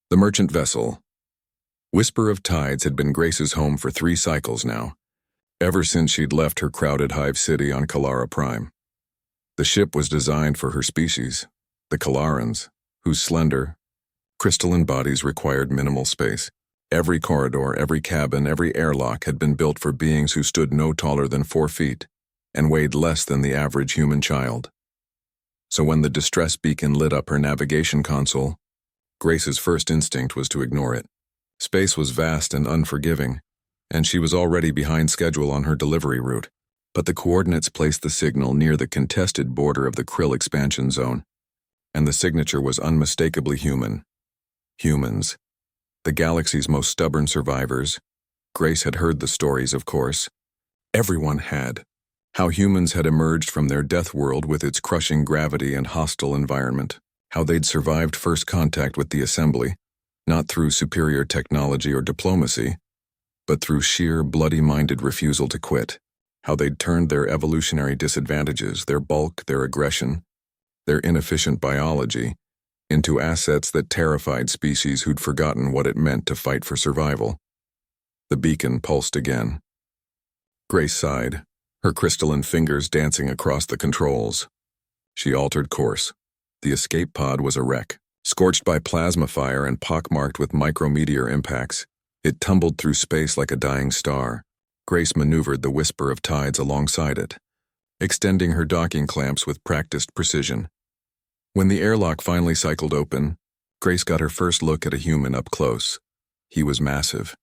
The merchant vessel. Whisper of Tides had been Grace's home for 3 cycles now, ever since she'd left her crowded hive city on Kalara Prime. The ship was designed for her species, the Kalarans, whose slender, crystalline bodies required minimal space. Every corridor, every cabin, every airlock had been built for beings who stood no taller than 4 feet and weighed less than the average human child. So when the distress beacon lit up her navigation console, Grace's first instinct was to ignore it. Space was vast and unforgiving, and she was already behind schedule on her delivery route. But the coordinates placed the signal near the contested border of the Krill expansion zone, and the signature was unmistakably human. Humans. The galaxy's most stubborn survivors. Grace had heard the stories, of course. Everyone had. How humans had emerged from their death world with its crushing gravity and hostile environment. How they'd survived first contact with the assembly, not through superior technology or diplomacy, but through sheer, bloody-minded refusal to quit. How they'd turned their evolutionary disadvantages, their bulk, their aggression, their inefficient biology, into assets that terrified species who'd forgotten what it meant to fight for survival. The beacon pulsed again. Grace sighed, her crystalline fingers dancing across the controls. She altered course. The escape pod was a wreck, scorched by plasma fire and pockmarked with micrometeor impacts. It tumbled through space like a dying star. Grace maneuvered the Whisper of Tides alongside it, extending her docking clamps with practiced precision. When the airlock finally cycled open, Grace got her first look at a human up close. He was massive.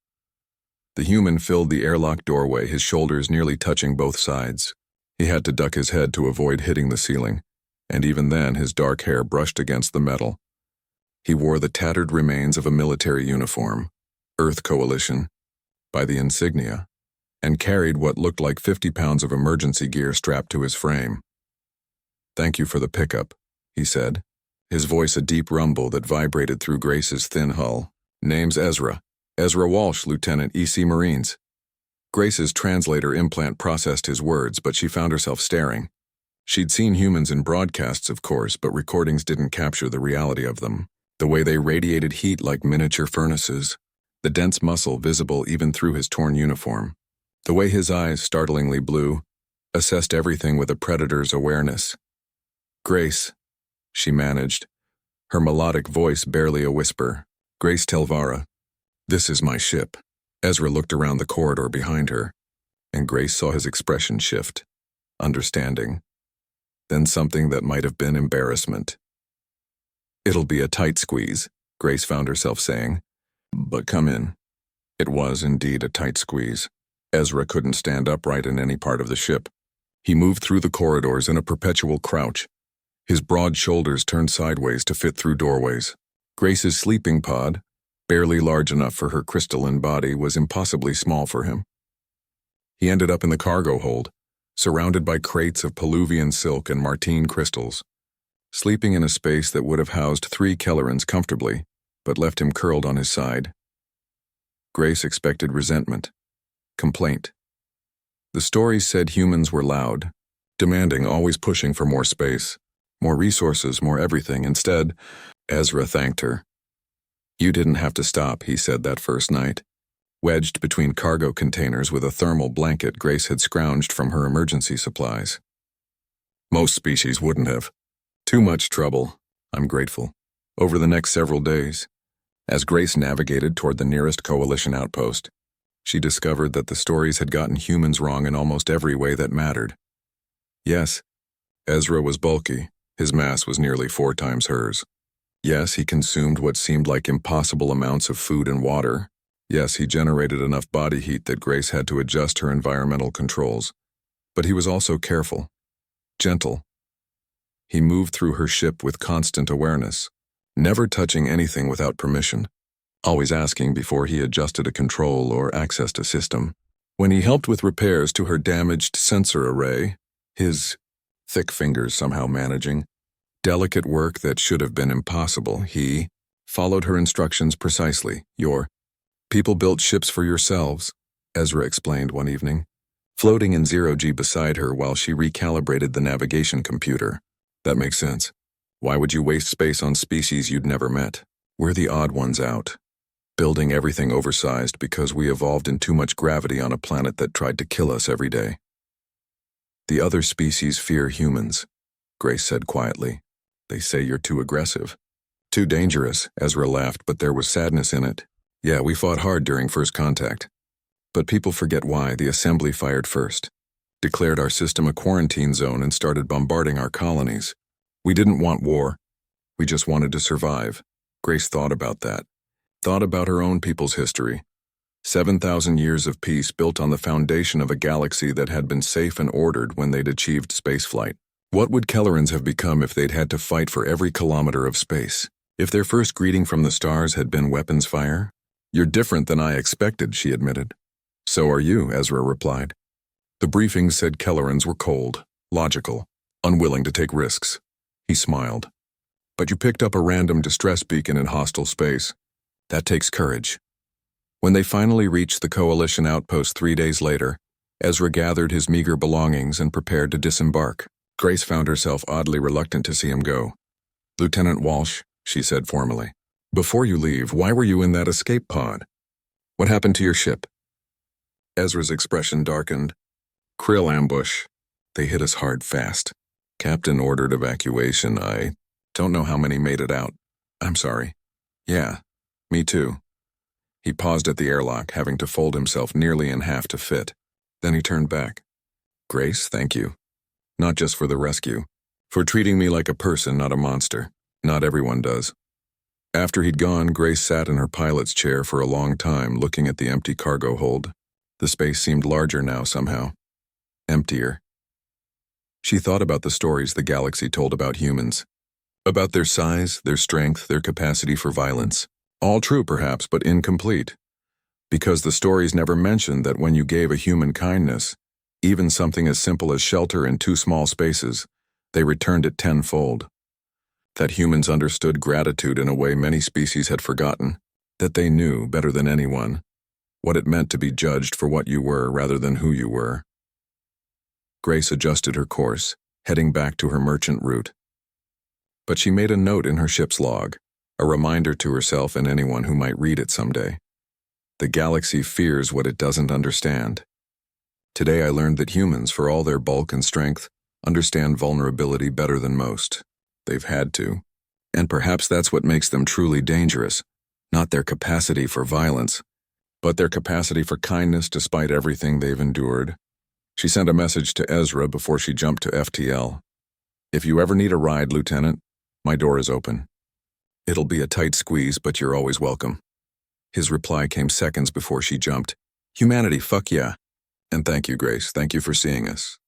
The human filled the airlock doorway, his shoulders nearly touching both sides. He had to duck his head to avoid hitting the ceiling, and even then his dark hair brushed against the metal. He wore the tattered remains of a military uniform, Earth Coalition, by the insignia, and carried what looked like 50 pounds of emergency gear strapped to his frame. "Thank you for the pickup," he said, his voice a deep rumble that vibrated through Grace's thin hull. "Name's Ezra. Ezra Walsh, Lieutenant EC Marines." Grace's translator implant processed his words, but she found herself staring. She'd seen humans in broadcasts, of course, but recordings didn't capture the reality of them. The way they radiated heat like miniature furnaces, the dense muscle visible even through his torn uniform. The way his eyes, startlingly blue, assessed everything with a predator's awareness. "Grace," she managed, her melodic voice barely a whisper. "Grace Telvara, this is my ship." Ezra looked around the corridor behind her, and Grace saw his expression shift. Understanding. Then something that might have been embarrassment. "It'll be a tight squeeze," Grace found herself saying. "But come in." It was indeed a tight squeeze. Ezra couldn't stand upright in any part of the ship. He moved through the corridors in a perpetual crouch, his broad shoulders turned sideways to fit through doorways. Grace's sleeping pod, barely large enough for her crystalline body, was impossibly small for him. He ended up in the cargo hold, surrounded by crates of Peluvian silk and Martine crystals, sleeping in a space that would have housed 3 Kellerans comfortably, but left him curled on his side. Grace expected resentment, complaint. The stories said humans were loud, demanding, always pushing for more space, more resources, more everything. Instead, Ezra thanked her. "You didn't have to stop," he said that first night. Wedged between cargo containers with a thermal blanket Grace had scrounged from her emergency supplies. "Most species wouldn't have. Too much trouble. I'm grateful." Over the next several days, as Grace navigated toward the nearest coalition outpost, she discovered that the stories had gotten humans wrong in almost every way that mattered. Yes, Ezra was bulky. His mass was nearly 4 times hers. Yes, he consumed what seemed like impossible amounts of food and water. Yes, he generated enough body heat that Grace had to adjust her environmental controls. But he was also careful, gentle. He moved through her ship with constant awareness, never touching anything without permission, always asking before he adjusted a control or accessed a system. When he helped with repairs to her damaged sensor array, his thick fingers somehow managing delicate work that should have been impossible, he followed her instructions precisely. "Your people built ships for yourselves," Ezra explained one evening, floating in 0G beside her while she recalibrated the navigation computer. "That makes sense. Why would you waste space on species you'd never met?" We're the odd ones out, building everything oversized because we evolved in too much gravity on a planet that tried to kill us every day. The other species fear humans, Grace said quietly. They say you're too aggressive. Too dangerous, Ezra laughed, but there was sadness in it. Yeah, we fought hard during first contact. But people forget why. The assembly fired first, declared our system a quarantine zone, and started bombarding our colonies. We didn't want war. We just wanted to survive. Grace thought about that. Thought about her own people's history. 7,000 years of peace built on the foundation of a galaxy that had been safe and ordered when they'd achieved spaceflight. What would Kellerans have become if they'd had to fight for every kilometer of space? If their first greeting from the stars had been weapons fire? You're different than I expected, she admitted. So are you, Ezra replied. The briefing said Kellerans were cold, logical, unwilling to take risks. He smiled. But you picked up a random distress beacon in hostile space. That takes courage. When they finally reached the Coalition outpost 3 days later, Ezra gathered his meager belongings and prepared to disembark. Grace found herself oddly reluctant to see him go. Lieutenant Walsh, she said formally, before you leave, why were you in that escape pod? What happened to your ship? Ezra's expression darkened. Krill ambush. They hit us hard fast. Captain ordered evacuation. I don't know how many made it out. I'm sorry. Yeah, me too. He paused at the airlock, having to fold himself nearly in half to fit. Then he turned back. Grace, thank you. Not just for the rescue. For treating me like a person, not a monster. Not everyone does. After he'd gone, Grace sat in her pilot's chair for a long time, looking at the empty cargo hold. The space seemed larger now somehow. Emptier. She thought about the stories the galaxy told about humans. About their size, their strength, their capacity for violence. All true, perhaps, but incomplete. Because the stories never mentioned that when you gave a human kindness, even something as simple as shelter in 2 small spaces, they returned it tenfold. That humans understood gratitude in a way many species had forgotten. That they knew, better than anyone, what it meant to be judged for what you were rather than who you were. Grace adjusted her course, heading back to her merchant route. But she made a note in her ship's log, a reminder to herself and anyone who might read it someday. The galaxy fears what it doesn't understand. Today I learned that humans, for all their bulk and strength, understand vulnerability better than most. They've had to. And perhaps that's what makes them truly dangerous, not their capacity for violence, but their capacity for kindness despite everything they've endured. She sent a message to Ezra before she jumped to FTL. If you ever need a ride, Lieutenant, my door is open. It'll be a tight squeeze, but you're always welcome. His reply came seconds before she jumped. Humanity, fuck yeah. And thank you, Grace. Thank you for seeing us.